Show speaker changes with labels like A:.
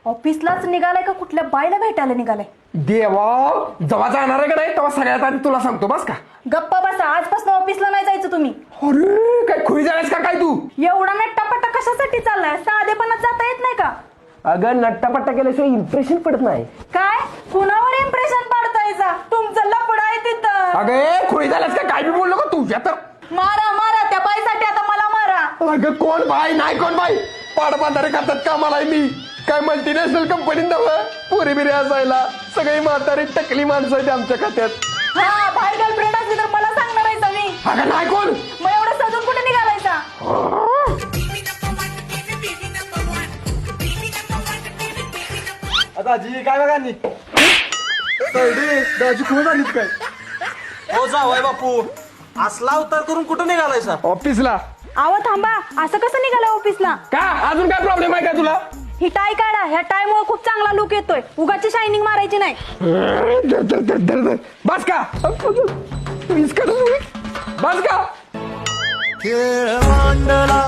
A: ऑफिसलाच निघालाय का कुठल्या बाईला भेटायला निघालाय?
B: देवा, जेव्हा जाणार आहे का नाही तेव्हा सगळ्यात आधी तुला सांगतो बस का.
A: गप्पा बसा, आजपासून ऑफिसला नाही जायचं तुम्ही.
B: अरे काय खुरी झाल्यास का काय तू?
A: एवढा नट्टापट्टा कशासाठी चाललाय? साधेपणात जाता येत नाही का?
B: अगं नट्टापट्टा केल्याशिवाय इम्प्रेशन पडत नाही.
A: काय कुणावर इम्प्रेशन पाडतायचा? तुमचं लपड आहे तिथं.
B: अगं खुरी झाल्यास का काय बी बोललो का तुझ्या तर.
A: मारा मारा त्या बाईसाठी, आता मला मारा.
B: अगं कोण बाई नाही कोण बाई, पाडबांधारे करतात कामाला आहे मी. काय मल्टीनॅशनल कंपनीत नव्हतं पुरी बिरी असायला. सगळी म्हातारी टकली माणसं आहेत आमच्या खात्यात.
A: हा भाई गर्लफ्रेंड असली तर मला सांगणार आहे मी.
B: अगं नाही कोण.
A: मग एवढं सजून कुठे निघालायचा?
C: दाजी काय बघा दाजी कुठे झालीत काय? हो जावाय बापू, असला अवतार करून कुठं निघालायसा?
B: ऑफिसला.
A: आव थांबा, असं कसं निघालं ऑफिसला?
B: का अजून काय प्रॉब्लेम आहे का तुला?
A: ही टाय काढा, ह्या टाय मुळे खूप चांगला लुक येतोय. उगाची शायनिंग मारायची नाही.
B: बस का बस का.
C: खेळ मांडला